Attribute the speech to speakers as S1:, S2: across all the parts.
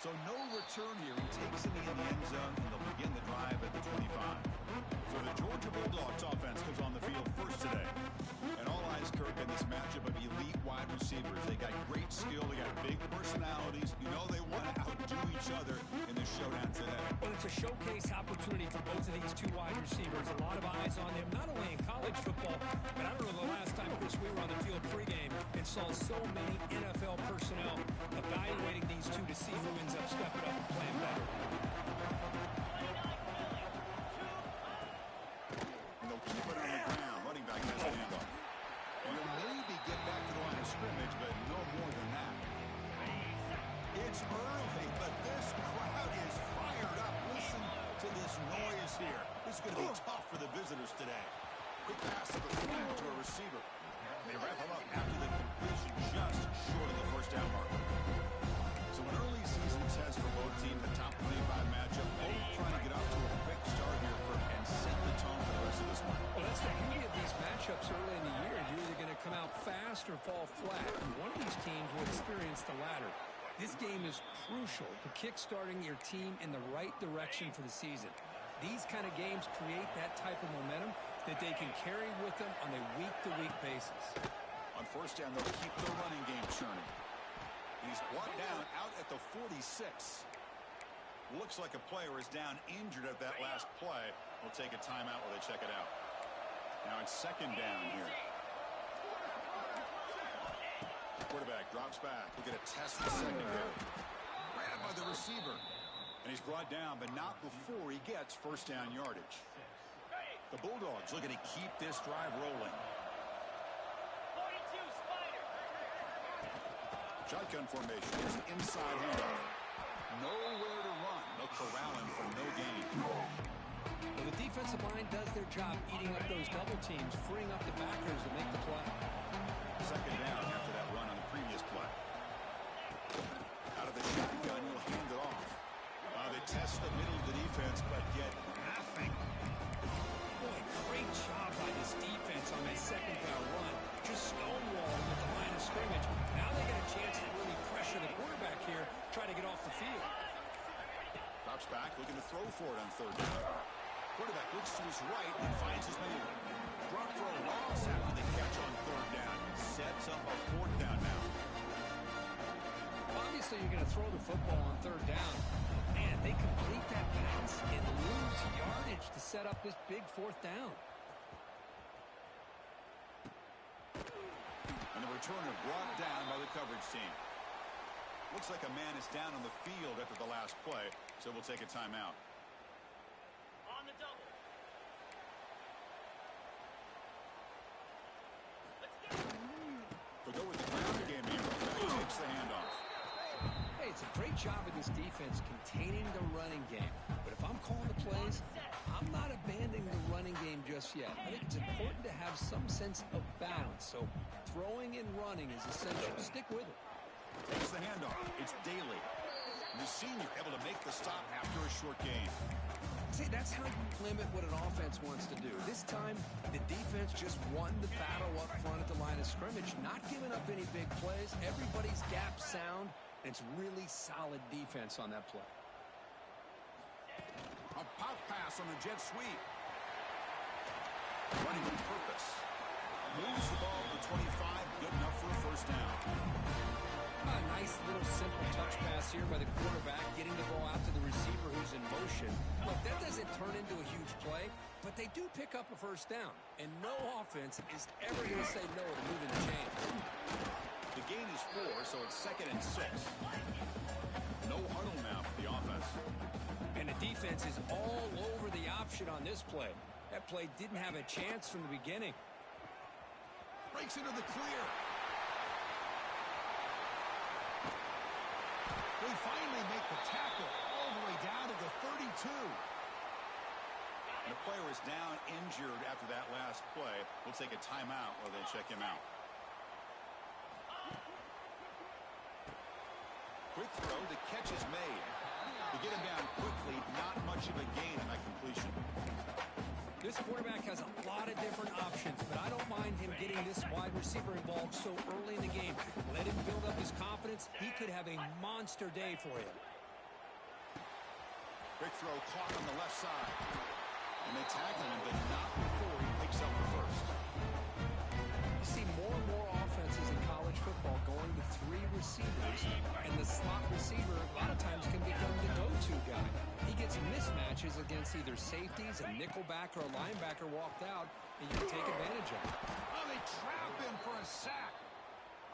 S1: So no return here. He takes it in the end zone, and they'll begin the drive at the 25. So the Georgia Bulldogs offense comes on the field first today. And all eyes, Kirk, in this matchup of elite wide receivers. They got great skill. They got big personalities. You know they want to outdo each other in this showdown today.
S2: Well, it's a showcase opportunity for both of these two wide receivers. A lot of eyes on them, not only in college football, but I don't know the last time, Chris, we were on the field pregame and saw so many NFL personnel evaluating these two to see who ends up stepping up and playing better.
S1: And they'll keep it on the ground. Running back has the handoff. And he'll maybe get back to the line of scrimmage, but no more than that. It's early, but this crowd is fired up. Listen to this noise here. This is going to be tough for the visitors today. Quick pass to the flat to a receiver. They wrap him up after the completion just short of the first down marker. So an early season test for both teams, the top 25 matchup. Both trying to get out to a quick start here and set the tone for the rest of this one.
S2: Well, that's the beauty of these matchups early in the year. You're either going to come out fast or fall flat. And one of these teams will experience the latter. This game is crucial to kick-starting your team in the right direction for the season. These kind of games create that type of momentum that they can carry with them on a week-to-week basis.
S1: On first down, they'll keep the running game churning. He's brought down out at the 46. Looks like a player is down injured at that last play. We'll take a timeout while they check it out. Now it's second down here. Quarterback drops back. We're going to test the secondary. Grabbed by the receiver. And he's brought down, but not before he gets first down yardage. The Bulldogs looking to keep this drive rolling. Shotgun formation. It's an inside handoff. Nowhere to run. They'll corral him for no gain.
S2: Well, the defensive line does their job eating up those double teams, freeing up the backers to make the play.
S1: Second down after that run on the previous play. Out of the shotgun, he'll hand it off. They test the middle of the defense, but get nothing.
S2: Boy, great job by this defense on that second down run. Just stonewalling at the line of scrimmage. Now they get a chance to really pressure the quarterback here, try to get off the field.
S1: Drops back, looking to throw for it on third down. Quarterback looks to his right and finds his man. Drop throw loss after the catch on third down. Sets up a fourth down now.
S2: Obviously, you're going to throw the football on third down. Man, they complete that pass and lose yardage to set up this big fourth down.
S1: And the returner brought down by the coverage team. Looks like a man is down on the field after the last play, so we'll take a timeout.
S3: On the double. Let's go.
S1: They'll go with the ground game here. He takes the handoff.
S2: Hey, it's a great job of this defense containing the running game. But if I'm calling the plays, I'm not abandoning the running game just yet. I think it's important to have some sense of balance. So throwing and running is essential. Stick with it.
S1: Takes the handoff. It's Daly. The senior able to make the stop after a short gain.
S2: See, that's how you limit what an offense wants to do. This time, the defense just won the battle up front at the line of scrimmage, not giving up any big plays. Everybody's gap sound. It's really solid defense on that play.
S1: A pop pass on the jet sweep. Running with purpose. Moves the ball to 25. Good enough for a first down.
S2: A nice little simple touch pass here by the quarterback, getting the ball out to the receiver who's in motion. Look, that doesn't turn into a huge play, but they do pick up a first down. And no offense is ever going to say no to moving the chains.
S1: The gain is 4, so it's 2nd and 6. No huddle now for the offense.
S2: And the defense is all over the option on this play. That play didn't have a chance from the beginning.
S1: Breaks into the clear. They finally make the tackle all the way down to the 32. The player is down injured after that last play. We'll take a timeout while they check him out. Quick throw, the catch is made. To get him down quickly, not much of a gain on that completion.
S2: This quarterback has a lot of different options, but I don't mind him getting this wide receiver involved so early in the game. Let him build up his confidence. He could have a monster day for you.
S1: Quick throw caught on the left side. And they tackle him, but not before he picks up the first.
S2: You see more and more offenses in college football going to 3 receivers, and the slot receiver a lot of times can become the go-to guy. He gets mismatches against either safeties, a nickelback, or a linebacker walked out, and you can take advantage of it.
S1: Oh, they trap him for a sack.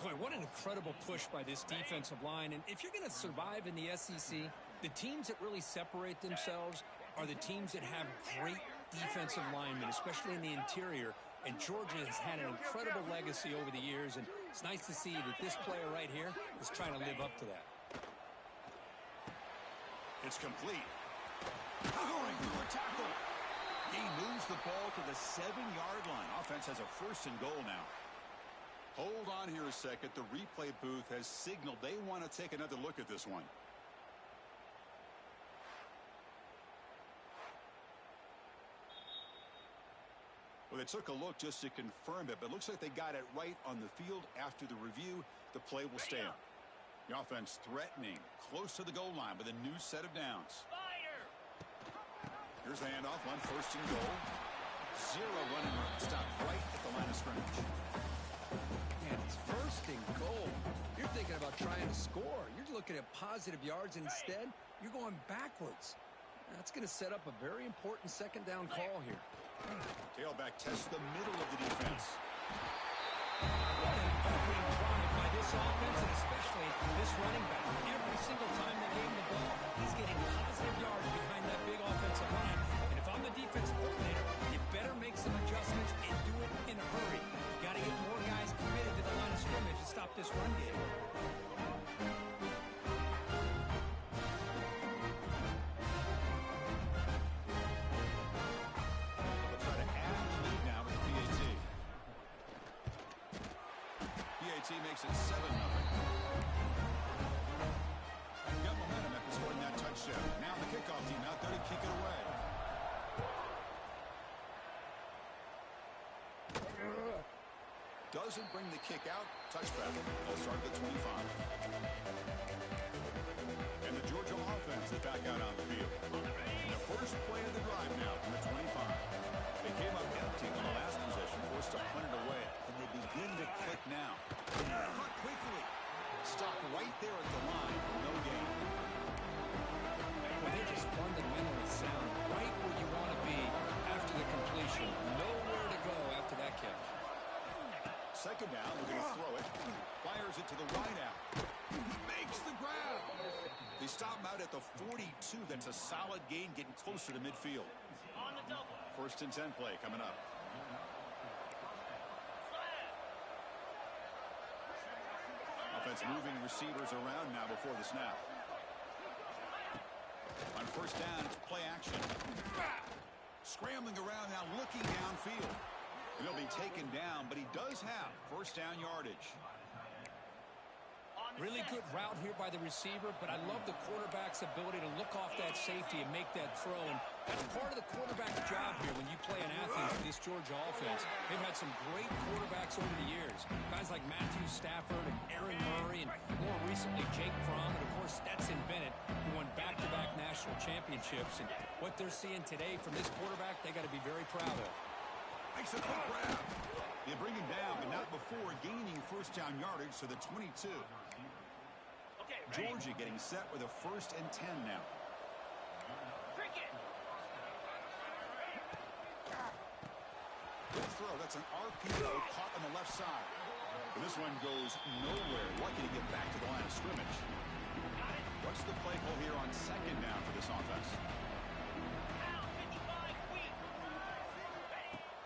S2: Boy, what an incredible push by this defensive line. And if you're going to survive in the SEC, the teams that really separate themselves are the teams that have great defensive linemen, especially in the interior. And Georgia has had an incredible legacy over the years, and it's nice to see that this player right here is trying to live up to that.
S1: It's complete. Powering through a tackle. He moves the ball to the 7-yard line. Offense has a 1st and goal now. Hold on here a second. The replay booth has signaled they want to take another look at this one. Well, they took a look just to confirm it, but it looks like they got it right on the field. After the review, the play will stand. The offense threatening, close to the goal line with a new set of downs.
S3: Fire!
S1: Here's the handoff on 1st and goal. 0 running room. Stopped right at the line of scrimmage.
S2: Man, it's 1st and goal. You're thinking about trying to score. You're looking at positive yards, and instead, you're going backwards. That's going to set up a very important 2nd down call here.
S1: Tailback tests the middle of the defense.
S2: What an opening drive by this offense, and especially this running back. Every single time they gave him the ball, he's getting positive yards behind that big offensive line. And if I'm the defensive coordinator, you better make some adjustments and do it in a hurry. You got to get more guys committed to the line of scrimmage to stop this run game.
S1: Makes it 7-0. Got momentum after scoring that touchdown. Now the kickoff team out there to kick it away. Doesn't bring the kick out. Touchback. They'll start at the 25. And the Georgia offense is back out on the field. And the first play of the drive now from the 25. They came up empty on the last possession, forced to punt it away. And they begin to click now. Cut quickly. Stopped right there at the line. No gain.
S2: Well, they're just fundamentally sound. Right where you want to be after the completion. Nowhere to go after that catch.
S1: 2nd down. We're going to throw it. Fires it to the wide out. Makes the grab. They stop him out at the 42. That's a solid gain, getting closer to midfield.
S3: On the double.
S1: 1st and 10 play coming up. Offense moving receivers around now before the snap. On 1st down, it's play action. Scrambling around now, looking downfield. He'll be taken down, but he does have 1st down yardage.
S2: Really good route here by the receiver, but I love the quarterback's ability to look off that safety and make that throw. And that's part of the quarterback's job here when you play an athlete for this Georgia offense. They've had some great quarterbacks over the years. Guys like Matthew Stafford and Aaron Murray, and more recently Jake Fromm, and of course Stetson Bennett, who won back-to-back national championships. And what they're seeing today from this quarterback, they got to be very proud of.
S1: Makes a quick grab. They bring him down, but not before gaining 1st down yardage to the 22. Georgia getting set with a 1st and 10 now.
S3: Cricket.
S1: Good throw. That's an RPO caught on the left side. But this one goes nowhere. Lucky to get back to the line of scrimmage. What's the play call here on 2nd down for this offense?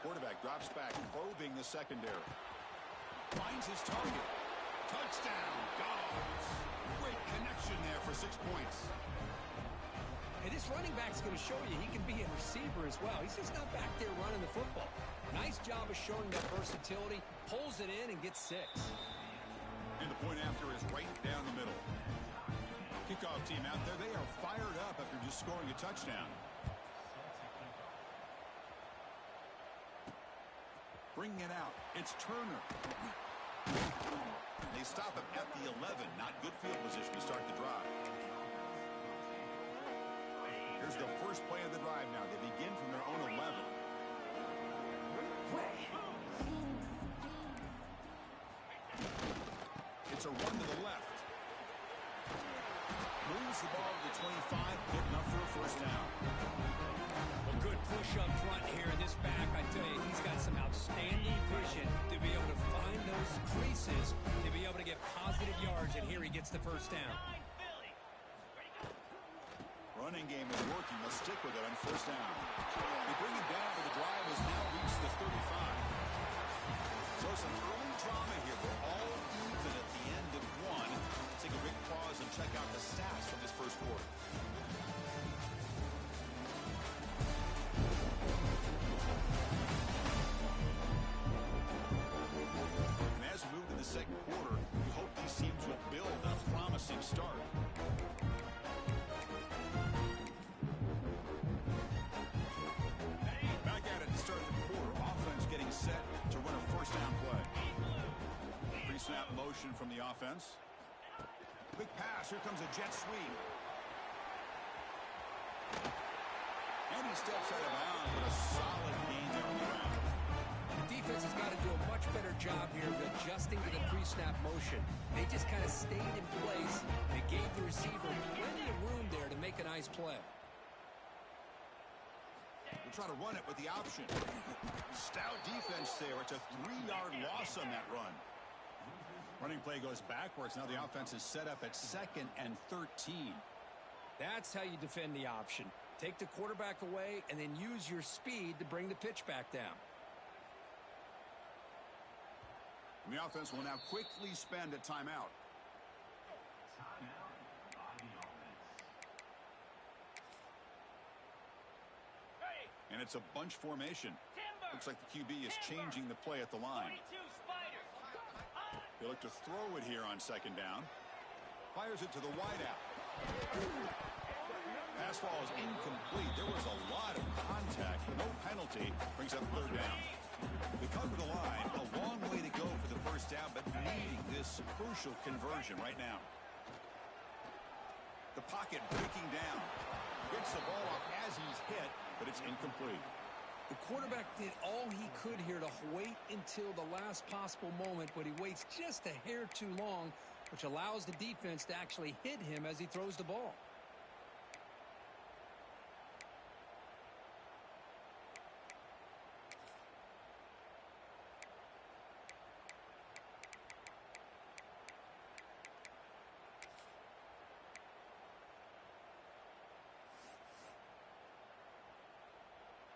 S1: Quarterback drops back, probing the secondary. Finds his target. Touchdown, Dogs. Great connection there for 6 points.
S2: Hey, this running back's going to show you he can be a receiver as well. He's just not back there running the football. Nice job of showing that versatility. Pulls it in and gets 6.
S1: And the point after is right down the middle. Kickoff team out there. They are fired up after just scoring a touchdown. Bringing it out. It's Turner. They stop him at the 11. Not good field position to start the drive. Here's the first play of the drive now. They begin from their own 11. It's a run to the left. Moves the ball to the 25, good enough for a first down.
S2: A good push up front here in this back. I tell you, he's got some outstanding vision to be able to find those creases, to be able to get positive yards, and here he gets the first down.
S1: Running game is working. They'll stick with it on first down. They bring it down, but the drive has now reached the 35. So some early drama here. We're all even at the end of one. Let's take a big pause and check out the stats from this first quarter. And as we move to the second quarter, we hope these teams will build a promising start. Back at it to start the quarter. Offense getting set to run a first down play. Pre-snap motion from the offense. Quick pass. Here comes a jet sweep. And he steps out of bounds, but a solid gain there on the ground.
S2: The defense has got to do a much better job here of adjusting to the pre-snap motion. They just kind of stayed in place. They gave the receiver plenty of room there to make a nice play.
S1: We'll try to run it with the option. Stout defense there. It's a 3-yard loss on that run. Running play goes backwards. Now the offense is set up at 2nd and 13.
S2: That's how you defend the option. Take the quarterback away and then use your speed to bring the pitch back down.
S1: And the offense will now quickly spend a timeout. And it's a bunch formation. Looks like the QB is changing the play at the line. They look to throw it here on second down. Fires it to the wideout. Pass ball is incomplete. There was a lot of contact. No penalty. Brings up third down. They come to the line. A long way to go for the first down, but needing this crucial conversion right now. The pocket breaking down. Gets the ball off as he's hit, but it's incomplete.
S2: The quarterback did all he could here to wait until the last possible moment, but he waits just a hair too long, which allows the defense to actually hit him as he throws the ball.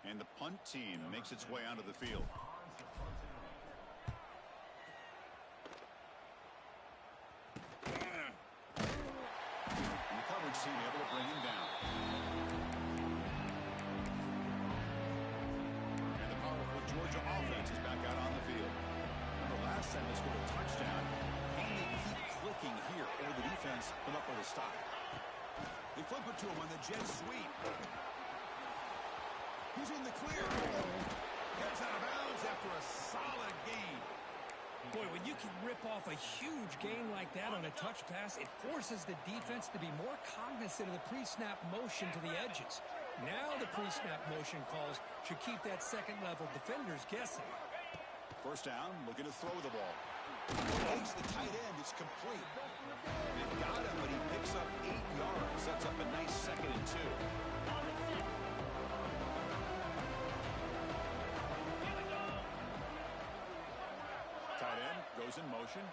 S1: And the punt team makes its way onto the field. And the coverage team able to bring him down. And the powerful Georgia offense is back out on the field. Remember last time they scored a touchdown. Can they keep clicking here, or the defense come up with a stop? They flip it to him on the jet sweep. He's in the clear. Gets out of bounds after a solid gain.
S2: Boy, when you can rip off a huge gain like that on a touch pass, it forces the defense to be more cognizant of the pre-snap motion to the edges. Now the pre-snap motion calls should keep that second-level defenders guessing.
S1: First down, looking to throw the ball. Takes the tight end. It's complete. They've got him, but he picks up 8 yards. Sets up a nice 2nd and 2. Tight end goes in motion.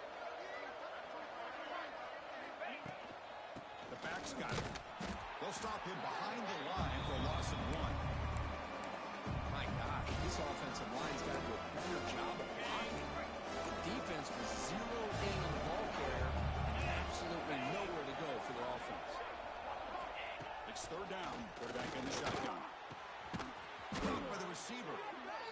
S1: The back's got it. They'll stop him behind the line for a loss of 1.
S2: My gosh, this offensive line's got to do a better job of blocking. The defense was zeroed in on the ball carrier and absolutely nowhere to go for their offense.
S1: It's third down. Quarterback in the shotgun. Blocked by the receiver.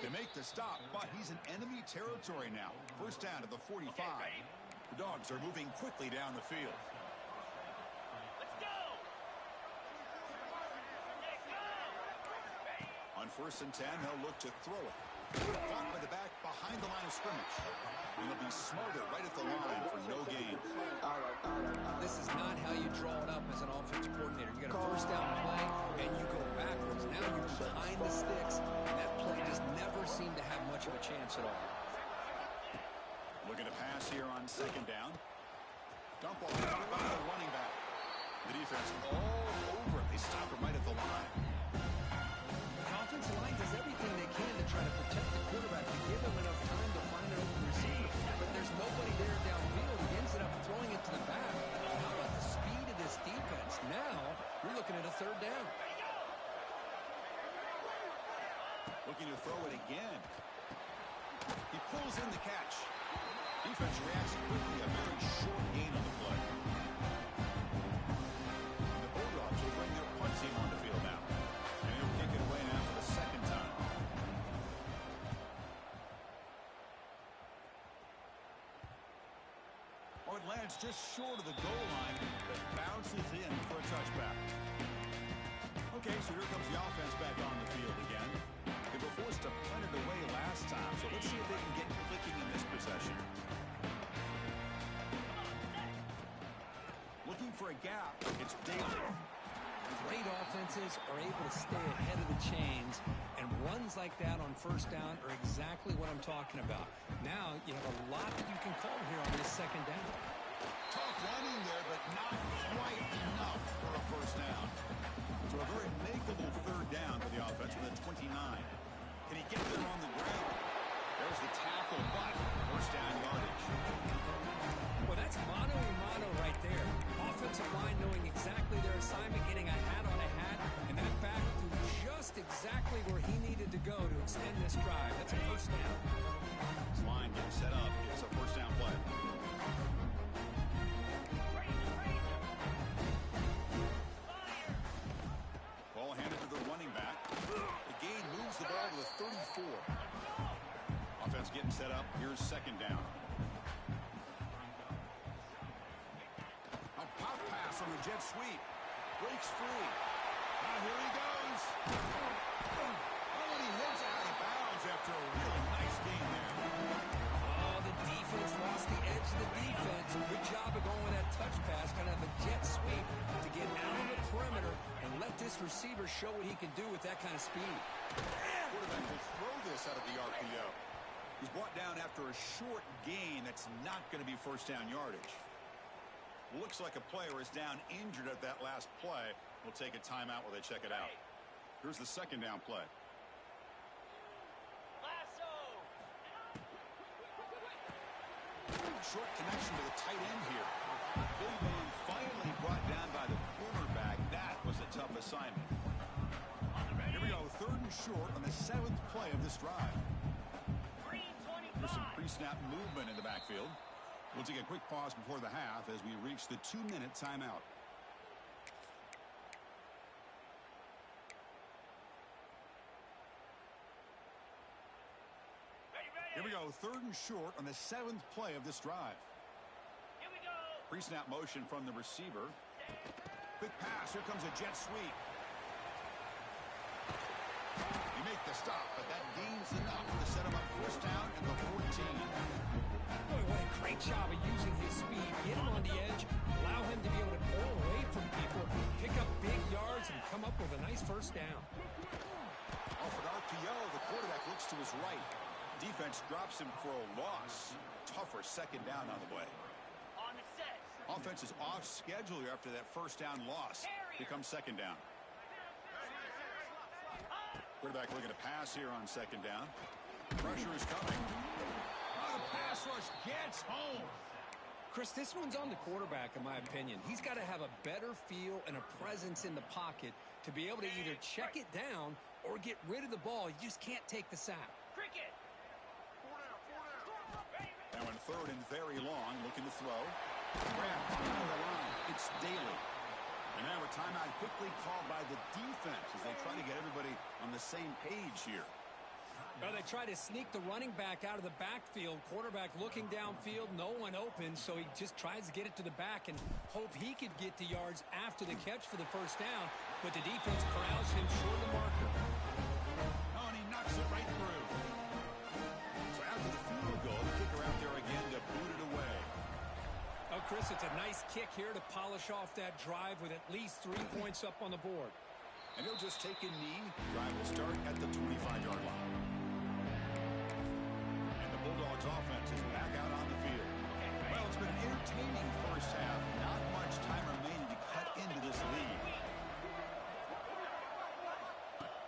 S1: They make the stop, but he's in enemy territory now. First down at the 45. The Dogs are moving quickly down the field.
S3: Let's go!
S1: On 1st and 10, he'll look to throw it. Blocked by the back behind the line of scrimmage. And he'll be smothered right at the line for no gain.
S2: This is not how you draw it up as an offensive coordinator. You got a first down play, and you go backwards. Now you're behind the sticks, and that play just never seemed to have much of a chance at all.
S1: Looking to pass here on second down. Dump off by the running back. The defense all over it. They stop him right at the line.
S2: The offensive line does everything they can to try to protect the quarterback, to give him enough time to find an open receiver. But there's nobody there downfield. He ends up throwing it to the back. How about the speed of this defense? Now you're looking at a third down.
S1: Looking to throw it again. He pulls in the catch. Defense reacts quickly. A very short gain on the play. The Bulldogs will bring their punt team on the field now. And he'll kick it away now for the second time. Oh, it lands just short of the goal line, but bounces in for a touchback. Okay, so here comes the offense back on the field again. They were forced to punt it away last time, so let's see if they can get clicking in this possession. Looking for a gap. It's Daly.
S2: Great offenses are able to stay ahead of the chains, and runs like that on first down are exactly what I'm talking about. Now you have a lot that you can call here on this second down.
S1: Tough running there, but not quite enough for a first down. So a very makeable third down for the offense with a 29. Can he get there on the ground? There's the tackle, but first down yardage.
S2: Well, that's mano a mano right there. Offensive line knowing exactly their assignment, getting a hat on a hat, and that back through just exactly where he needed to go to extend this drive. That's a first down.
S1: This line getting set up. It's a first down play. Ball handed to the running back. The gain moves the ball to the 34. Offense getting set up. Here's second down. A pop pass on the jet sweep. Breaks free. Now here he goes. Oh, and he hits out of bounds after a really nice game there.
S2: Oh, the defense lost the edge of the defense. Good job of going with that touch pass, kind of a jet sweep to get out of the perimeter and let this receiver show what he can do with that kind of speed.
S1: Quarterback will throw this out of the RPO. He's brought down after a short gain that's not going to be first down yardage. Looks like a player is down injured at that last play. We'll take a timeout while they check it out. Here's the second down play. Short connection to the tight end here. Big man finally brought down by the quarterback. That was a tough assignment. Here we go, third and short on the 7th play of this drive. There's some pre-snap movement in the backfield. We'll take a quick pause before the half as we reach the 2-minute timeout. Here we go, third and short on the 7th play of this drive.
S3: Here we go.
S1: Pre-snap motion from the receiver. Quick pass, here comes a jet sweep. You make the stop, but that gains enough to set him up first down at the 14.
S2: Boy, what a great job of using his speed. Get him on the edge, allow him to be able to pull away from people, pick up big yards, and come up with a nice first down.
S1: Off an RPO, the quarterback looks to his right. Defense drops him for a loss. Tougher second down on the way.
S3: On the set.
S1: Offense is off schedule here after that first down loss. Here comes second down. Quarterback looking to pass here on second down. Pressure is coming. Oh, the pass rush gets home.
S2: Chris, this one's on the quarterback, in my opinion. He's got to have a better feel and a presence in the pocket to be able to either check it down or get rid of the ball. You just can't take the sack.
S3: Cricket.
S1: Now in third and very long, looking to throw. Grab on the line. It's Daly. And now a timeout quickly called by the defense as they try to get everybody on the same page here.
S2: Well, they try to sneak the running back out of the backfield. Quarterback looking downfield, no one open, so he just tries to get it to the back and hope he could get the yards after the catch for the first down, but the defense corrals him short of the marker.
S1: Oh, and he knocks it right through. So after the field goal, the kicker out there again to boot it away.
S2: Oh, Chris, it's a nice kick here to polish off that drive with at least 3 points up on the board.
S1: And he'll just take a knee. Drive will start at the 25-yard line. And the Bulldogs offense is back out on the field. Well, it's been an entertaining first half. Not much time remaining to cut into this lead.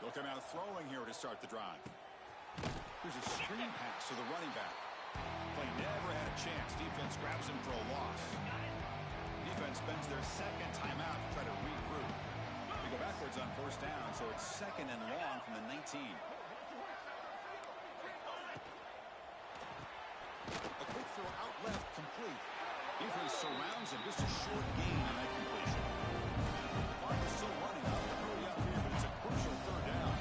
S1: They'll come out throwing here to start the drive. Here's a screen pass to the running back. Play never had a chance. Defense grabs him for a loss. Defense spends their second timeout to try to regroup. They go backwards on first down, so it's second and long from the 19. A quick throw out left, complete. Defense surrounds him. Just a short gain on that completion. Clock is still running. Up to hurry up here, but it's a crucial third down.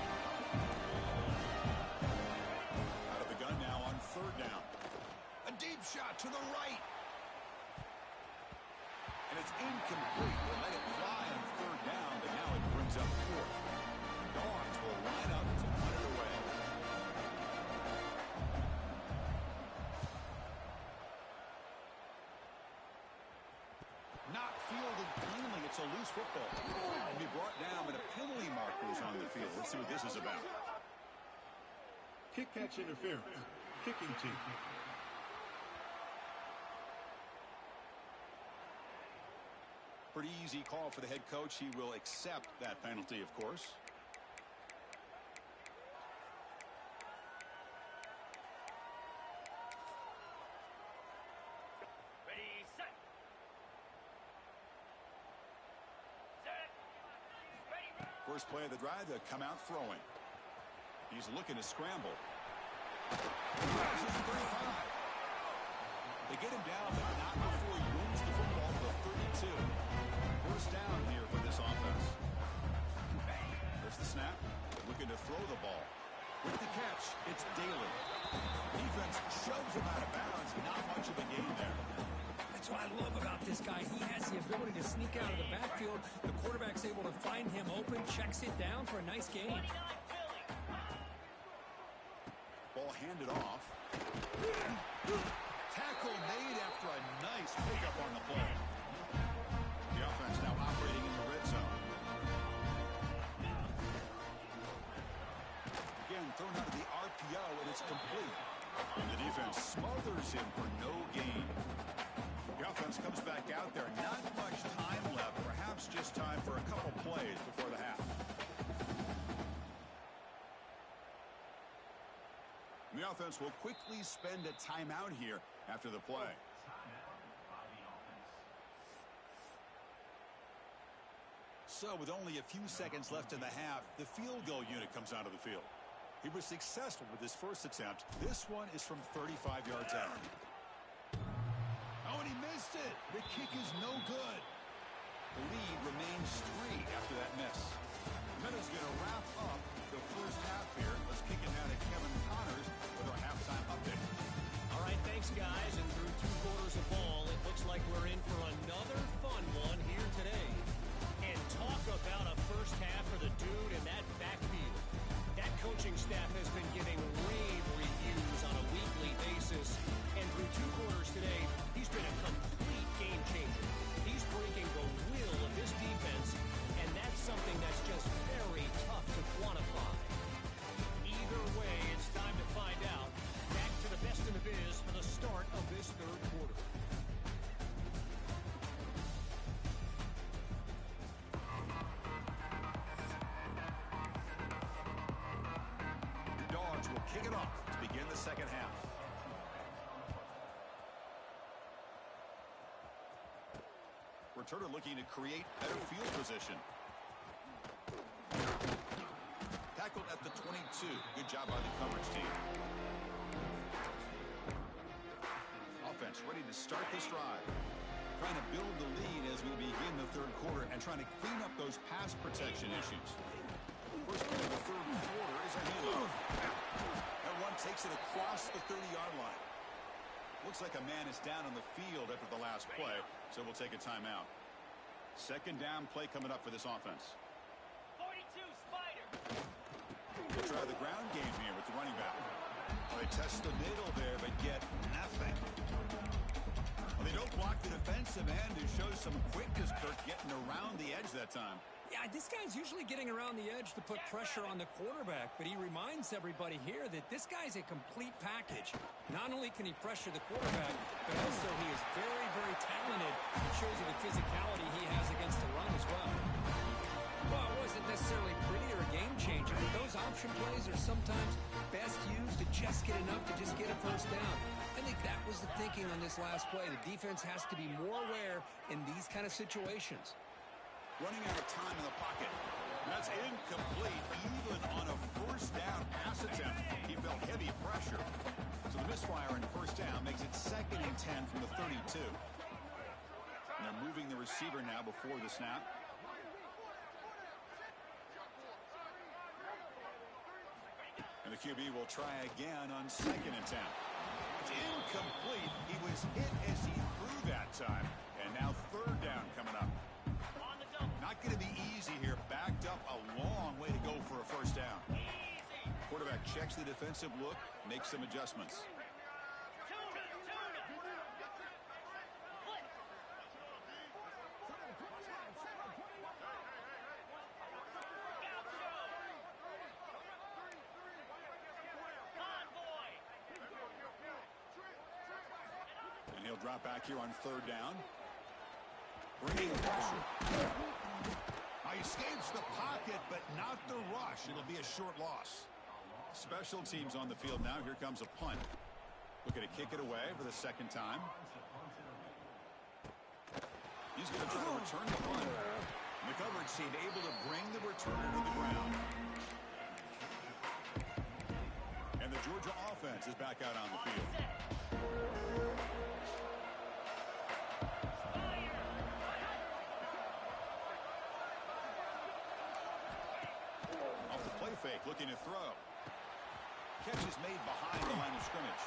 S1: Out of the gun now on third down. A deep shot to the right. And it's incomplete. They let it fly on third down, but now it brings up fourth. Dogs will line up to put it away. Not fielded cleanly. It's a loose football. Will be brought down, but a penalty marker is on the field. Let's see what this is about.
S4: Kick catch interference. Kicking team.
S1: Pretty easy call for the head coach. He will accept that penalty, of course.
S3: Ready, set. Set. Ready, run.
S1: First play of the drive, they'll come out throwing. He's looking to scramble. This is 35. They get him down, but not before he moves the football to the 32. First down here for this offense. There's the snap. Looking to throw the ball. With the catch, it's Daly. Defense shoves him out of bounds. Not much of a gain there.
S2: That's what I love about this guy. He has the ability to sneak out of the backfield. The quarterback's able to find him open, checks it down for a nice gain.
S3: 29 Philly.
S1: Ball handed off. Tackle made after a nice pickup on the play. The offense now operating in the red zone. Again, thrown out of the RPO, and it's complete. And the defense smothers him for no gain. The offense comes back out there. Not much time left. Perhaps just time for a couple plays before the half. And the offense will quickly spend a timeout here after the play. So with only a few seconds left in the half, the field goal unit comes out of the field. He was successful with his first attempt. This one is from 35 yards out. Oh, and he missed it. The kick is no good. The lead remains 3 after that miss. Minutes going to wrap up the first half here. Let's kick it down to Kevin Connors with our halftime update.
S5: All right, thanks, guys. And through 2 quarters of ball, it looks like we're in for another fun one here today. And talk about a first half for the dude in that backfield. That coaching staff has been giving rave reviews on a weekly basis. And through 2 quarters today, he's been a complete game changer. He's breaking the will of this defense, and that's something that's just very tough to quantify. Either way, it's time to find out. Back to the best in the biz for the start of this 3rd quarter.
S1: The Dogs will kick it off to begin the second half. Returner looking to create better field position. Tackled at the 22. Good job by the coverage team. Offense ready to start this drive. Trying to build the lead as we begin the 3rd quarter and trying to clean up those pass protection issues. First play of the 3rd quarter is a handoff. That one takes it across the 30-yard line. Looks like a man is down on the field after the last play, so we'll take a timeout. Second down play coming up for this offense.
S3: 42 Spider.
S1: We'll try the ground game here with the running back. Well, they test the middle there, but get nothing. Well, they don't block the defensive end, who shows some quickness, Kirk, getting around the edge that time.
S2: Yeah, this guy's usually getting around the edge to put pressure on the quarterback, but he reminds everybody here that this guy's a complete package. Not only can he pressure the quarterback, but also he is very, very talented. It shows you the physicality he has against the run as well. Well, it wasn't necessarily pretty or a game changer, but those option plays are sometimes best used to just get enough to just get a first down. I think that was the thinking on this last play. The defense has to be more aware in these kind of situations.
S1: Running out of time in the pocket. That's incomplete, even on a first down pass attempt. He felt heavy pressure. So the misfire in first down makes it 2nd and 10 from the 32. And they're moving the receiver now before the snap. And the QB will try again on 2nd and 10. It's incomplete. He was hit as he threw that time. And now 3rd down coming up. Not going to be easy here. Backed up a long way to go for a first down. Quarterback checks the defensive look, makes some adjustments. And he'll drop back here on 3rd down. Bringing pressure. He escapes the pocket, but not the rush. It'll be a short loss. Special teams on the field now. Here comes a punt. Looking to kick it away for the 2nd time. He's going to try to return the punt. And the coverage team able to bring the returner to the ground. And the Georgia offense is back out on the field. Fake, looking to throw. Catch is made behind the line of scrimmage.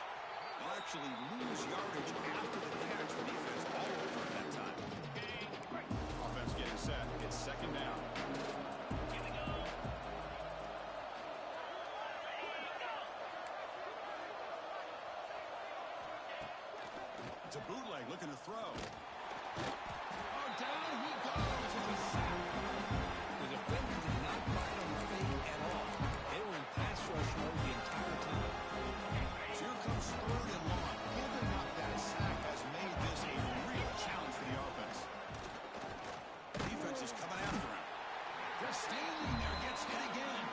S1: They'll actually lose yardage after the catch. The defense all over at that time. Offense getting set. It's 2nd down.
S3: Here we go.
S1: It's a bootleg looking to throw.
S2: Oh, down he goes as a sack. The defender did not bite on the fake at all. They were in pass rush mode the entire time.
S1: So here comes 3rd and long. Giving up that sack has made this a real challenge for the offense. Defense is coming after him. Just standing there, gets hit again.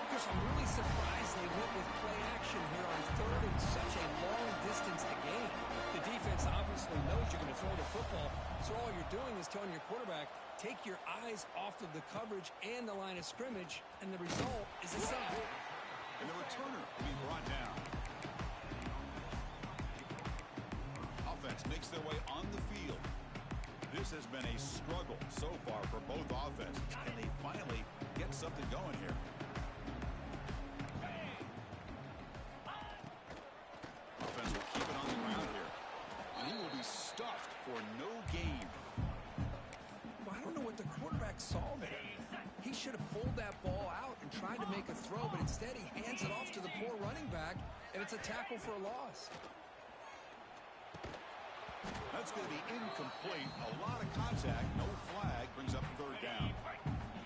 S2: Chris, I'm really surprised they went with play action here on 3rd and such a long distance to gain. The defense obviously knows you're going to throw the football, so all you're doing is telling your quarterback, take your eyes off of the coverage and the line of scrimmage, and the result is a sack.
S1: And the returner will be brought down. Offense makes their way on the field. This has been a struggle so far for both offenses. Can they finally get something going here? Offense will keep it on the ground here. And he will be stuffed for no gain.
S2: Well, I don't know what the quarterback saw there. He should have pulled that ball out and tried to make a throw, but instead he hands it off to the poor running back, and it's a tackle for a loss.
S1: That's going to be incomplete. A lot of contact, no flag, brings up 3rd down.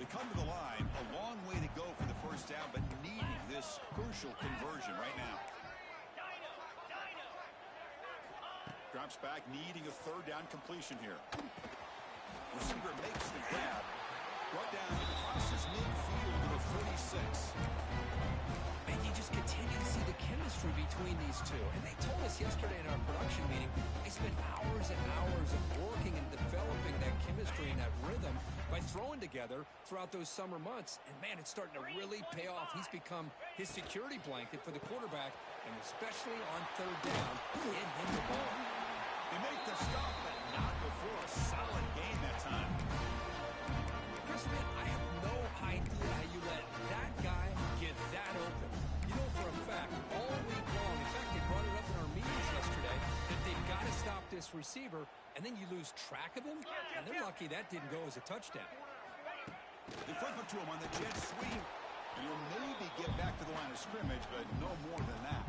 S1: They come to the line, a long way to go for the first down, but needing this crucial conversion right now. Drops back, needing a 3rd down completion here. Receiver makes the grab. Brought down, crosses midfield to the 46.
S2: And you just continue to see the chemistry between these two. And they told us yesterday in our production meeting, they spent hours and hours of working and developing that chemistry and that rhythm by throwing together throughout those summer months. And, man, it's starting to really pay off. He's become his security blanket for the quarterback, and especially on 3rd down, get him the ball.
S1: They make the stop, but not before a solid gain that time.
S2: Chris, man, I have no idea how you let that guy get that open. You know for a fact, all week long, in fact, they brought it up in our meetings yesterday, that they've got to stop this receiver, and then you lose track of him, and they're lucky that didn't go as a touchdown.
S1: They flip it to him on the jet sweep. And he'll maybe get back to the line of scrimmage, but no more than that.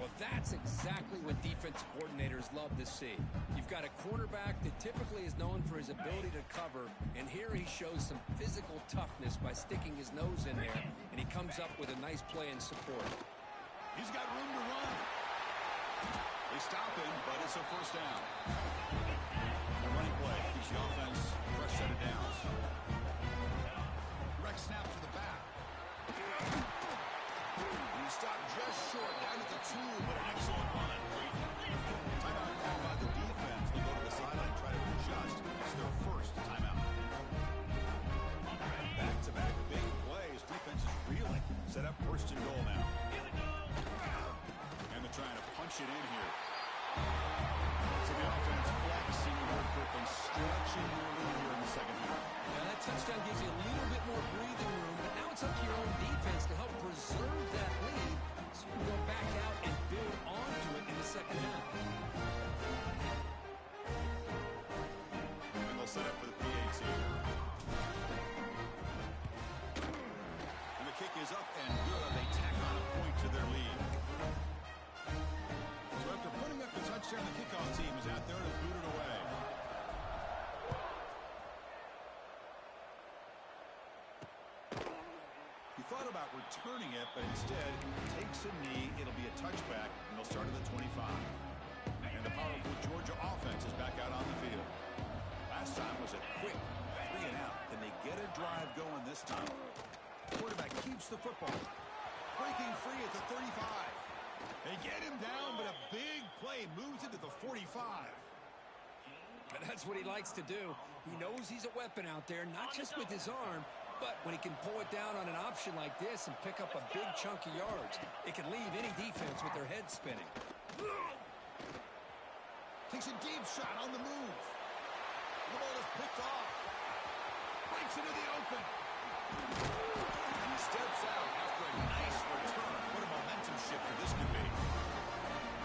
S2: Well, Well, that's exactly what defensive coordinators love to see. You've got a quarterback that typically is known for his ability to cover, and here he shows some physical toughness by sticking his nose in there, and he comes up with a nice play in support.
S1: He's got room to run. They stop him, but it's a first down. The running play keeps the offense fresh set of downs. Direct snap to the back. And he stopped just short, down at the 2, but an excellent run. Timeout called by the defense. They'll go to the sideline, try to adjust. It's their first timeout. Back-to-back big plays. Defense is reeling. Set up first and goal now. And they're trying to punch it in here. So the offense flexing real quickly, stretching their lead here in the second half.
S2: Now that touchdown gives you a little bit more breathing room, but now it's up to your own defense to help preserve that lead so you can go back out and build onto it in the second half.
S1: And they'll set up for the PAT. And the kick is up and good. They tack on a point to their lead. So after putting up the touchdown, the kickoff team is out there to boot it away. He thought about returning it, but instead takes a knee. It'll be a touchback, and they'll start at the 25. And the powerful Georgia offense is back out on the field. Last time was a quick 3 and out. Can they get a drive going this time? Quarterback keeps the football. Breaking free at the 35. They get him down, but a big play moves into the 45.
S2: And that's what he likes to do. He knows he's a weapon out there, not just with his arm, but when he can pull it down on an option like this and pick up a big chunk of yards, it can leave any defense with their head spinning.
S1: Takes a deep shot on the move. The ball is picked off. Breaks into the open. And he steps out after a nice return. What a momentum shifter this could be.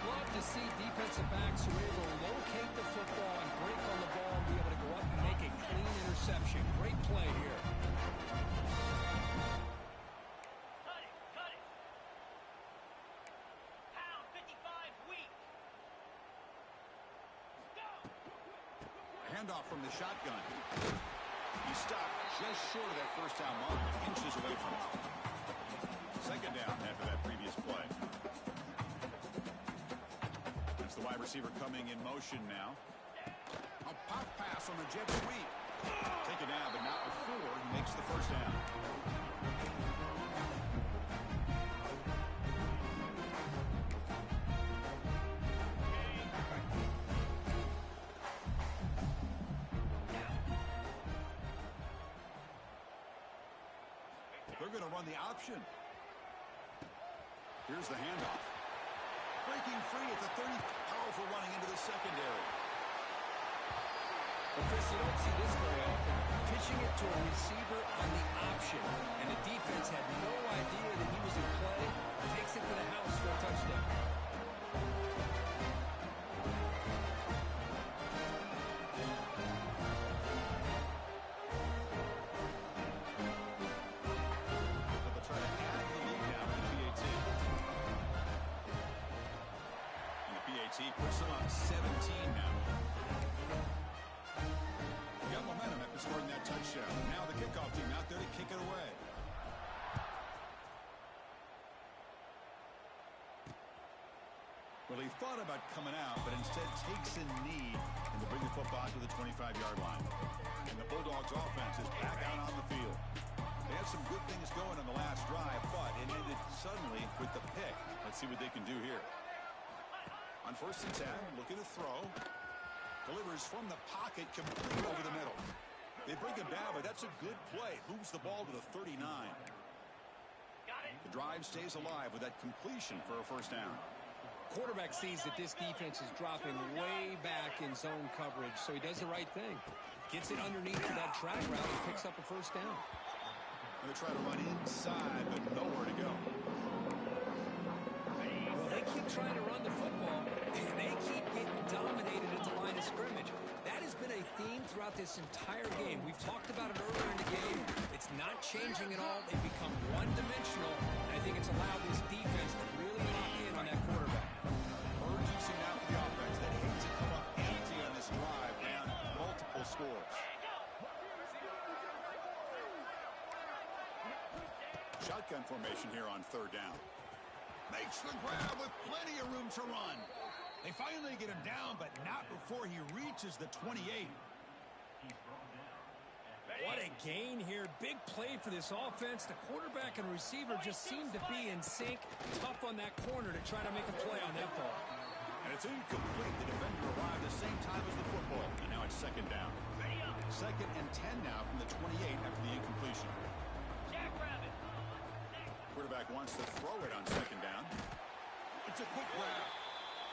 S2: Love to see defensive backs who are able to locate the football and break on the ball and be able to go up and make a clean interception. Great play here.
S3: Cut it, cut it. Pound 55 weak. Go.
S1: Handoff from the shotgun. He stopped just short of that first down mark, inches away from it. Second down after that previous play. That's the wide receiver coming in motion now. A pop pass on the jet sweep. Take it down, but not before he makes the first down. They're going to run the option. Here's the handoff. Breaking free at the 30. Powerful running into the secondary.
S2: Well, Chris, you don't see this very often. Pitching it to a receiver on the option, and the defense had no idea that he was in play. Takes it to the house for a touchdown.
S1: They'll try to add the lead now in the PAT. And the PAT puts them up 17 now. Got momentum after scoring that touchdown. Now the kickoff team out there to kick it away. Well, he thought about coming out, but instead takes a knee and to bring the football to the 25-yard line. And the Bulldogs offense is back out on the field. They had some good things going on the last drive, but it ended suddenly with the pick. Let's see what they can do here. On first and 10, looking to throw. Delivers from the pocket, complete over the middle. They bring him down, but that's a good play. Moves the ball to the 39. The drive stays alive with that completion for a first down.
S2: Quarterback sees that this defense is dropping way back in zone coverage, so he does the right thing. Gets it underneath to that track route and picks up a first down.
S1: They try to run inside, but nowhere to go.
S2: Well, they keep trying to run the football, and they keep getting dominated at the line of scrimmage. That has been a theme throughout this entire game. We've talked about it earlier in the game. It's not changing at all. They've become one-dimensional, and I think it's allowed this defense to really lock in on that quarterback.
S1: Urgency now for the offense that hates to come up empty on this drive, down multiple scores. Shotgun formation here on third down. Makes the grab with plenty of room to run. They finally get him down, but not before he reaches the 28.
S2: What a gain here. Big play for this offense. The quarterback and receiver just seem to be in sync. Tough on that corner to try to make a play on that ball.
S1: And it's incomplete. The defender arrived the same time as the football. And now it's second down. Second and 10 now from the 28 after the incompletion. Quarterback wants to throw it on second down. It's a quick grab.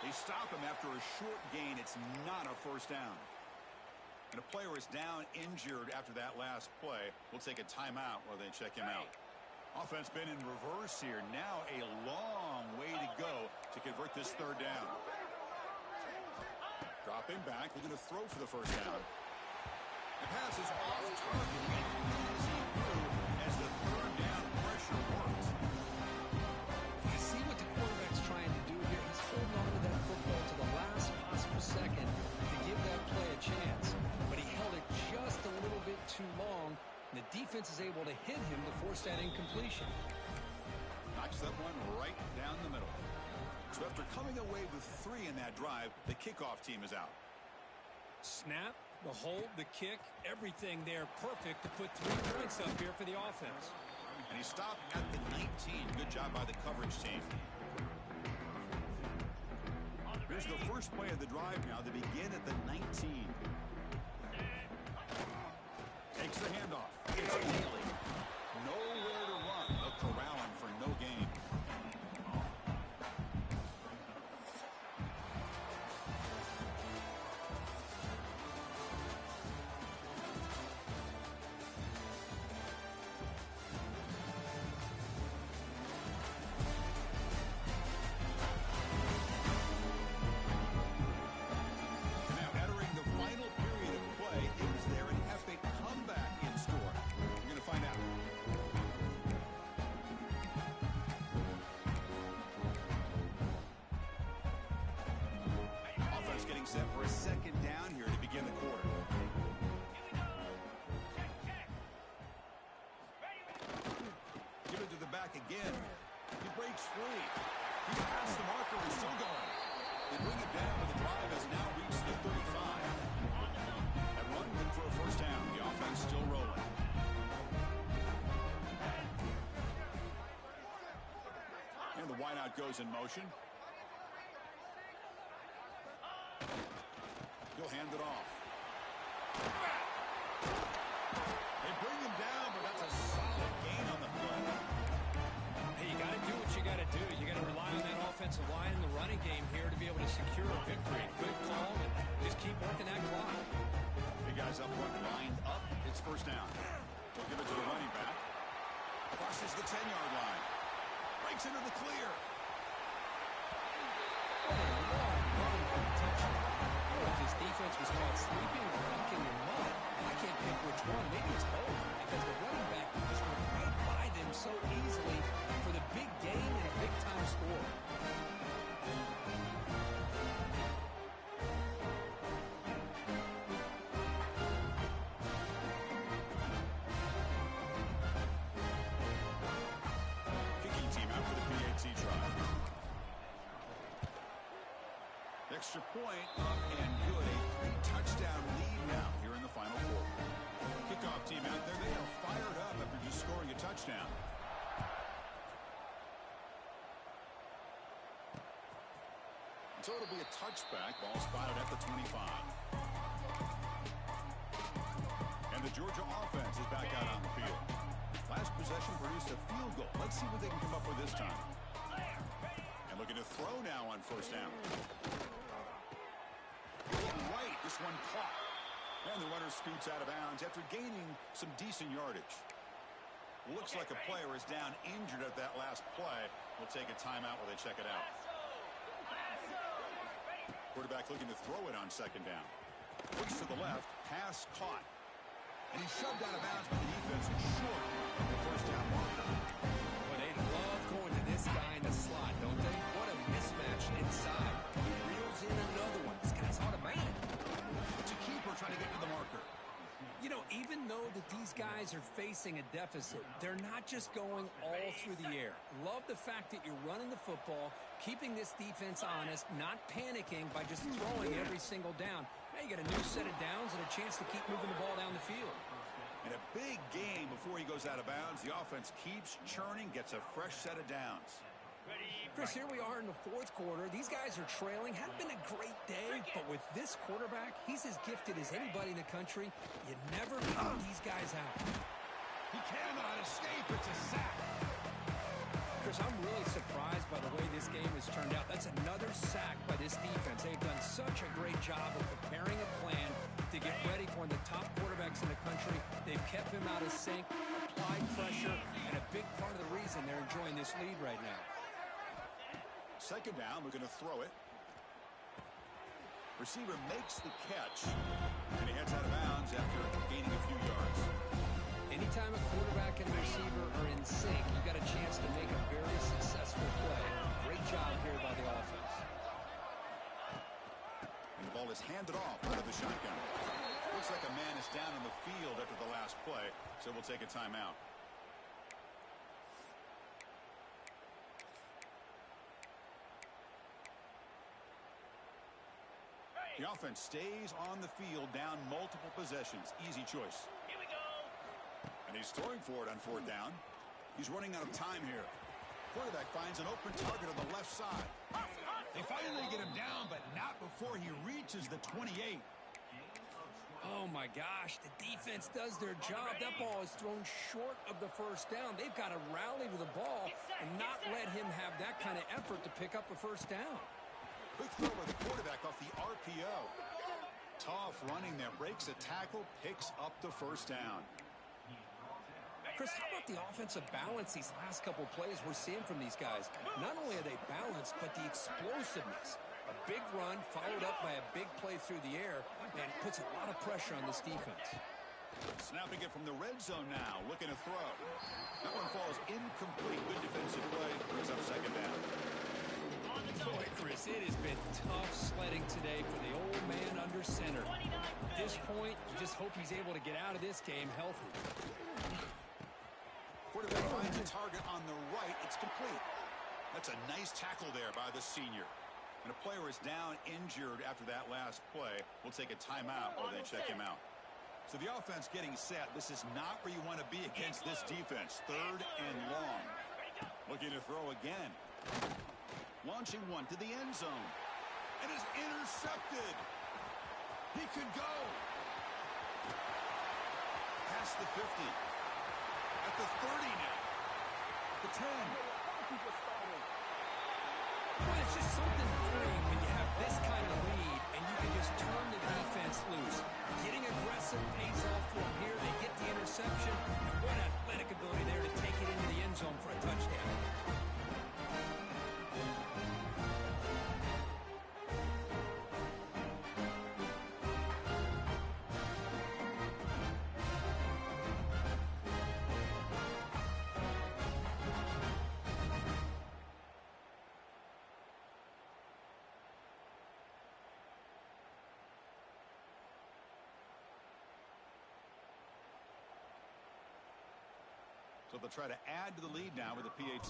S1: They stop him after a short gain. It's not a first down. And a player is down injured after that last play. We'll take a timeout while they check him out. Offense been in reverse here. Now a long way to go to convert this third down. Dropping back. They're going to throw for the first down. The pass is off target. As the third down pressure works.
S2: You see what the quarterback's trying to do here. He's holding on to that football to the last possible second to give that play a chance. But he held it just a little bit too long. And the defense is able to hit him to force that incompletion.
S1: Knocks that one right down the middle. So after coming away with 3 in that drive, the kickoff team is out.
S2: Snap, the hold, the kick, everything there perfect to put 3 points up here for the offense.
S1: And he stopped at the 19. Good job by the coverage team. Here's the first play of the drive now. They begin at the 19. Takes the handoff. It's Haley. Nowhere to run. They'll corral him for no gain. Now entering the final period of play, is there an epic comeback in store? We're going to find out. Offense getting set for a second down here to begin the quarter. Give it to the back again. He breaks free. He passed the marker and still going. They bring it down, but the drive has now reached the 35. That run good for a first down. The offense still rolling. And the wideout goes in motion. He'll hand it off. They bring him down, but that's a solid gain on the play.
S2: Hey, you got to do what you got to do. You got to rely on that offensive line in the running game here to be able to secure a victory. Good call, and just keep working that clock.
S1: Big guys up front lined up. It's first down. They'll give it to the running back. Crosses the 10-yard line. Breaks into the clear.
S2: This defense was caught sleeping or walking in mud. I can't pick which one. Maybe it's both, because the running back just went right by them so easily for the big gain and a big-time score.
S1: Kicking team out for the PAT try. Extra point up and good. A 3-touchdown lead now here in the final quarter. Kickoff team out there. They are fired up after just scoring a touchdown. So it'll be a touchback. Ball spotted at the 25. And the Georgia offense is back out on the field. Last possession produced a field goal. Let's see what they can come up with this time. And looking to throw now on first down. Right, this one caught. And the runner scoots out of bounds after gaining some decent yardage. Looks like a player is down injured at that last play. We'll take a timeout while they check it out. Quarterback looking to throw it on second down. Looks to the left. Pass caught. And he's shoved out of bounds by the defense short of the first down marker.
S2: Well, they love going to this guy in the slot, don't they? What a mismatch inside. He reels in another one. This guy's automatic.
S1: It's a keeper trying to get to the marker.
S2: You know, even though that these guys are facing a deficit, they're not just going all through the air. Love the fact that you're running the football, keeping this defense honest, not panicking by just throwing every single down. Now you got a new set of downs and a chance to keep moving the ball down the field.
S1: In a big game before he goes out of bounds, the offense keeps churning, gets a fresh set of downs.
S2: Chris, here we are in the fourth quarter. These guys are trailing. Hadn't been a great day, but with this quarterback, he's as gifted as anybody in the country. You never count these guys out.
S1: He cannot escape. It's a sack.
S2: Chris, I'm really surprised by the way this game has turned out. That's another sack by this defense. They've done such a great job of preparing a plan to get ready for one of the top quarterbacks in the country. They've kept him out of sync, applied pressure, and a big part of the reason they're enjoying this lead right now.
S1: Second down, we're going to throw it. Receiver makes the catch, and he heads out of bounds after gaining a few yards.
S2: Anytime a quarterback and receiver are in sync, you've got a chance to make a very successful play. Great job here by the offense.
S1: And the ball is handed off out of the shotgun. Looks like a man is down in the field after the last play, so we'll take a timeout. The offense stays on the field, down multiple possessions. Easy choice.
S3: Here we go.
S1: And he's throwing for it on fourth down. He's running out of time here. Quarterback finds an open target on the left side. They finally get him down, but not before he reaches the 28.
S2: Oh, my gosh. The defense does their job. That ball is thrown short of the first down. They've got to rally to the ball and not let him have that kind of effort to pick up a first down.
S1: Quick throw by the quarterback off the RPO. Tough running there. Breaks a tackle, picks up the first down.
S2: Chris, how about the offensive balance these last couple plays we're seeing from these guys? Not only are they balanced, but the explosiveness. A big run followed up by a big play through the air and puts a lot of pressure on this defense.
S1: Snapping it from the red zone now, looking to throw. That one falls incomplete. Good defensive play. Brings up second down.
S2: Boy, Chris, it has been tough sledding today for the old man under center. At this point, you just hope he's able to get out of this game healthy.
S1: Quarterback finds a target on the right. It's complete. That's a nice tackle there by the senior. And a player is down injured after that last play. We'll take a timeout while they check him out. So the offense getting set. This is not where you want to be against this defense. Third and long. Looking to throw again. Launching one to the end zone. And is intercepted. He could go. Past the 50. At the 30 now. The 10.
S2: Well, it's just something freeing when you have this kind of lead and you can just turn the defense loose. Getting aggressive pays off for them here. They get the interception. And what athletic ability there to take it into the end zone for a touchdown.
S1: So they'll try to add to the lead now with a PAT.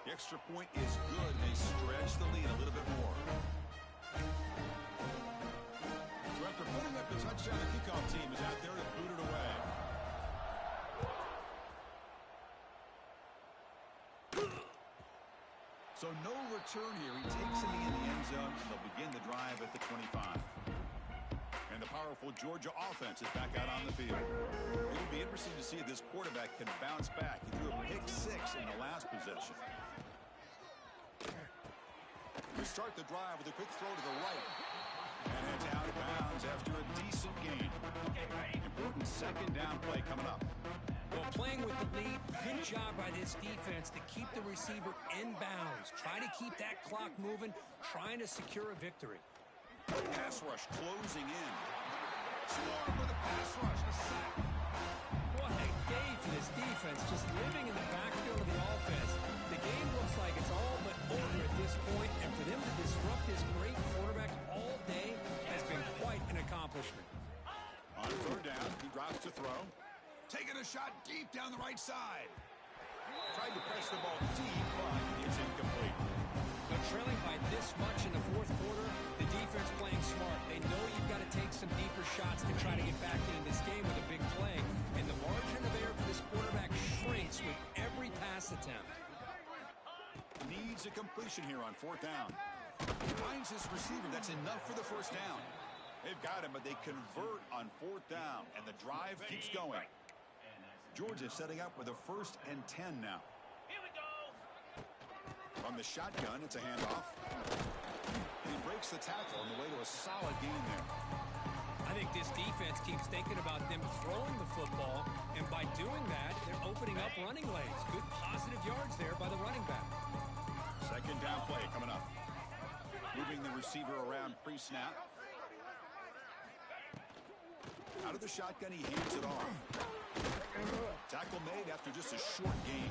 S1: The extra point is good. They stretch the lead a little bit more. So after putting up the touchdown, the kickoff team is out there to boot it away. So no return here. He takes it in the end zone, and they'll begin the drive at the 25. And the powerful Georgia offense is back out on the field. It'll be interesting to see if this quarterback can bounce back. He threw a pick 6 in the last possession. We start the drive with a quick throw to the right. And heads out of bounds after a decent gain. Important second down play coming up.
S2: Well, playing with the lead, good job by this defense to keep the receiver in bounds. Try to keep that clock moving, trying to secure a victory.
S1: pass rush closing in. Swarm with a pass rush. A sack.
S2: What a day for this defense, just living in the backfield of the offense. The game looks like it's all but over at this point, and for them to disrupt this great quarterback all day has been quite an accomplishment.
S1: On third down, he drops to throw. Taking a shot deep down the right side. Tried to press the ball deep, but it's incomplete.
S2: But trailing by this much in the fourth quarter, the defense playing smart. They know you've got to take some deeper shots to try to get back into this game with a big play. And the margin of error for this quarterback shrinks with every pass attempt.
S1: Needs a completion here on fourth down. He finds his receiver. That's enough for the first down. They've got him, but they convert on fourth down, and the drive keeps going. Georgia setting up with a 1st and 10 now.
S3: Here we go.
S1: From the shotgun, it's a handoff. And he breaks the tackle on the way to a solid gain there.
S2: I think this defense keeps thinking about them throwing the football, and by doing that, they're opening up running lanes. Good positive yards there by the running back.
S1: Second down play coming up. Moving the receiver around pre-snap. Out of the shotgun, he hands it off. Tackle made after just a short gain.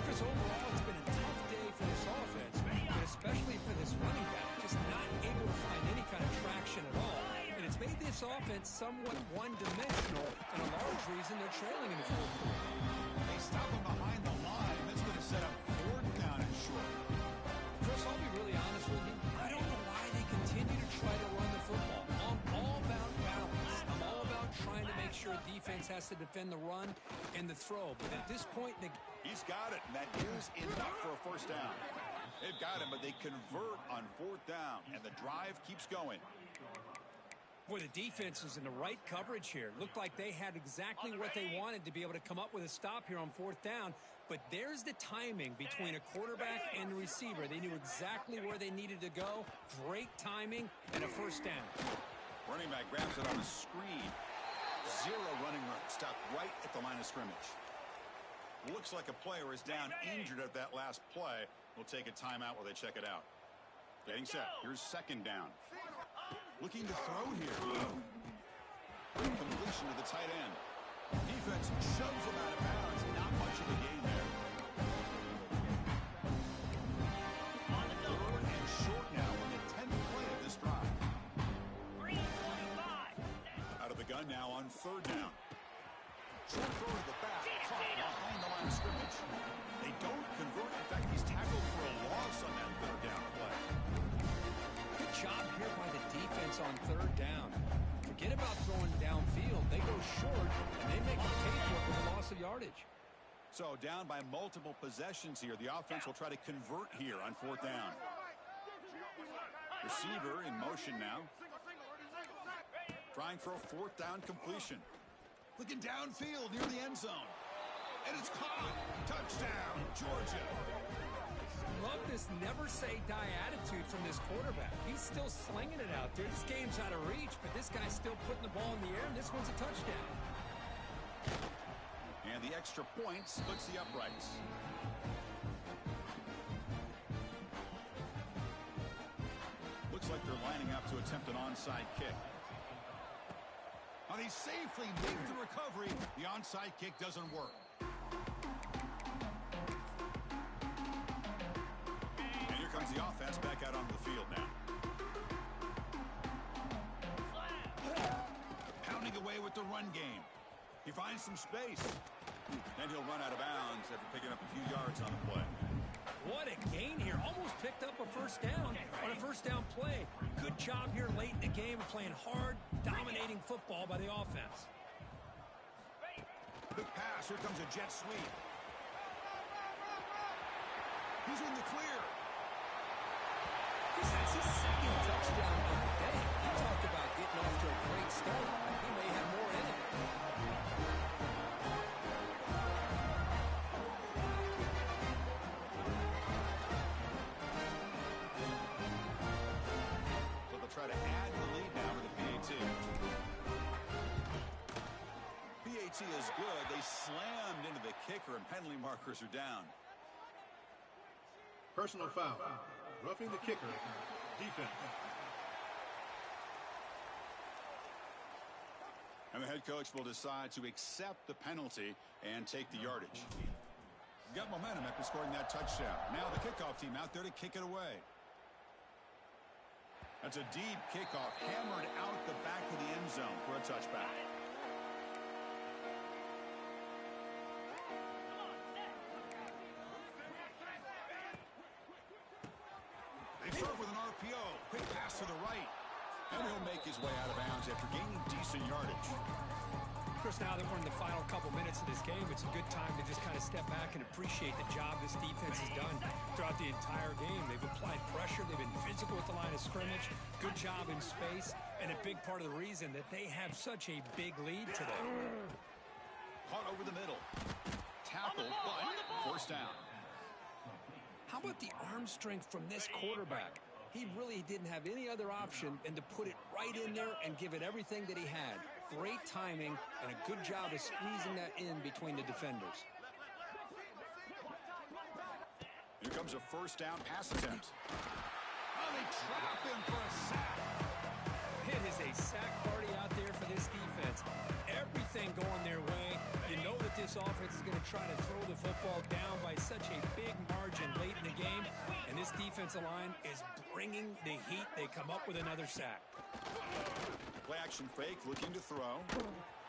S2: Chris, overall, it's been a tough day for this offense, but especially for this running back, just not able to find any kind of traction at all. And it's made this offense somewhat one-dimensional, and a large reason they're trailing in the fourth quarter.
S1: They stop him behind the line. That's going to set up fourth down and short.
S2: Chris, I'll be really honest with you. I don't know why they continue to try to run the football. I'm all about balance. I'm all about trying to make sure defense has to defend the run and the throw. But at this point,
S1: He's got it, and that is enough for a first down. They've got him, but they convert on fourth down, and the drive keeps going.
S2: boy, the defense was in the right coverage here. Looked like they had exactly what they wanted to be able to come up with a stop here on fourth down. But there's the timing between a quarterback and the receiver. They knew exactly where they needed to go. Great timing and a first down.
S1: Running back grabs it on the screen. Zero running room. Stopped right at the line of scrimmage. Looks like a player is down injured at that last play. We'll take a timeout while they check it out. Getting set. Here's second down. Looking to throw here. Completion to the tight end. Defense shoves him out of bounds. Not much of a gain there. Third and short now on the 10th play of this drive.
S3: 3:25.
S1: Out of the gun now on third down. Short throw to the back. Caught behind the line of scrimmage. They don't convert. In fact, he's tackled for a loss on that third down play.
S2: Good job here by the defense on third down. Forget about throwing downfield. They go short, and they make a pay for it with a loss of yardage.
S1: So down by multiple possessions here. The offense will try to convert here on fourth down. Receiver in motion now. Trying for a fourth down completion. Looking downfield near the end zone. And it's caught. Touchdown, Georgia.
S2: Love this never-say-die attitude from this quarterback. He's still slinging it out there. This game's out of reach, but this guy's still putting the ball in the air, and this one's a touchdown.
S1: And the extra point splits the uprights. Looks like they're lining up to attempt an onside kick. And he safely made the recovery. The onside kick doesn't work. And here comes the offense back out onto the field now. Pounding away with the run game. He finds some space. And he'll run out of bounds after picking up a few yards on the play.
S2: What a gain here. Almost picked up a first down on a first down play. Good job here late in the game of playing hard, dominating football by the offense.
S1: Big pass. Here comes a jet sweep. He's in the clear.
S2: That's his second touchdown of the day. He talked about getting off to a great start. He may have more in it.
S1: Try to add the lead now with the PAT. PAT is good. They slammed into the kicker, and penalty markers are down.
S4: Personal foul. Roughing the kicker. Defense.
S1: And the head coach will decide to accept the penalty and take the yardage. Got momentum after scoring that touchdown. Now the kickoff team out there to kick it away. That's a deep kickoff, hammered out the back of the end zone for a touchback. They start with an RPO. Quick pass to the right. And he'll make his way out of bounds after gaining decent yardage.
S2: Chris, now that we're in the final couple minutes of this game, it's a good time to just kind of step back and appreciate the job this defense has done throughout the entire game. They've applied pressure. They've been physical at the line of scrimmage. Good job in space. And a big part of the reason that they have such a big lead today.
S1: Caught over the middle. Tackled, but first down.
S2: How about the arm strength from this quarterback? He really didn't have any other option than to put it right in there and give it everything that he had. Great timing and a good job of squeezing that in between the defenders.
S1: Here comes a first down pass attempt. Oh, they trap him for a sack.
S2: It is a sack party out there for this defense. Everything going their way. You know that this offense is going to try to throw the football down by such a big margin late in the game. And this defensive line is bringing the heat. They come up with another sack.
S1: Play action fake, looking to throw.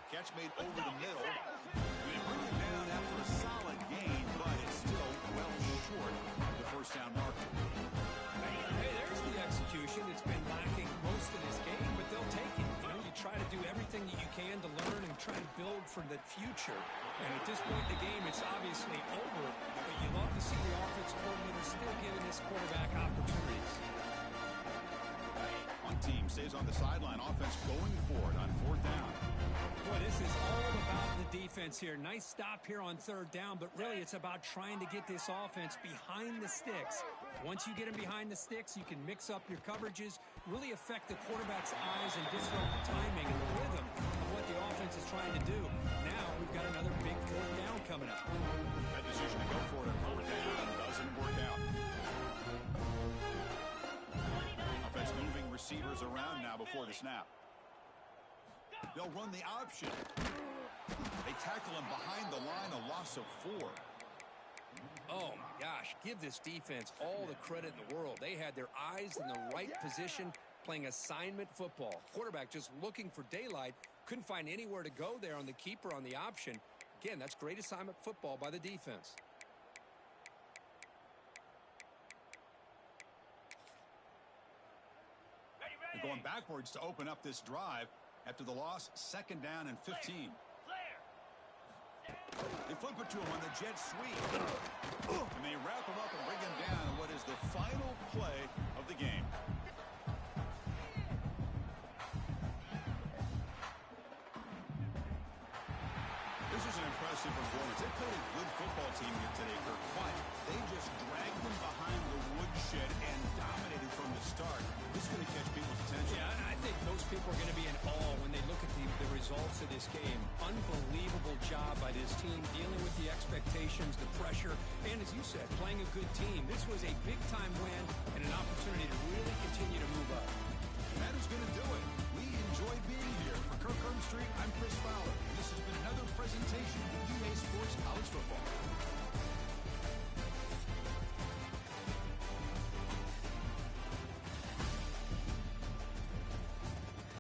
S1: Catch made over the middle. They bring it down after a solid gain, but it's still well short of the first down marker.
S2: Hey, there's the execution. It's been lacking most of this game, but they'll take it. You know, you try to do everything that you can to learn and try to build for the future. And at this point in the game, it's obviously over, but you love to see the offensive coordinator still giving this quarterback opportunities.
S1: One team stays on the sideline. Offense going for it on fourth down.
S2: Boy, this is all about the defense here. Nice stop here on third down, but really it's about trying to get this offense behind the sticks. Once you get them behind the sticks, you can mix up your coverages, really affect the quarterback's eyes and disrupt the timing and the rhythm of what the offense is trying to do. Now we've got another big fourth down coming up.
S1: That decision to go for it on fourth down doesn't work out. Offense moving receivers around now before the snap. They'll run the option. They tackle him behind the line, a loss of 4.
S2: Oh, my gosh. Give this defense all the credit in the world. They had their eyes in the right position playing assignment football. Quarterback just looking for daylight. Couldn't find anywhere to go there on the keeper on the option. Again, that's great assignment football by the defense.
S1: They're going backwards to open up this drive after the loss, second down and 15. They flip it to him on the jet sweep. And they wrap him up and bring him down in what is the final play of the game. This is an impressive performance. They played a good football team here today, Kirk, but they just dragged them behind the woodshed and dominated from the start. This is going to catch people's attention.
S2: Yeah, and I think most people are going to be in awe when they look at the results of this game. Unbelievable job by this team dealing with the expectations, the pressure, and as you said, playing a good team. This was a big-time win and an opportunity to really continue to move up.
S1: And that is going to do it. We enjoyed being here. For Kirk Street, I'm Chris Fowler. This is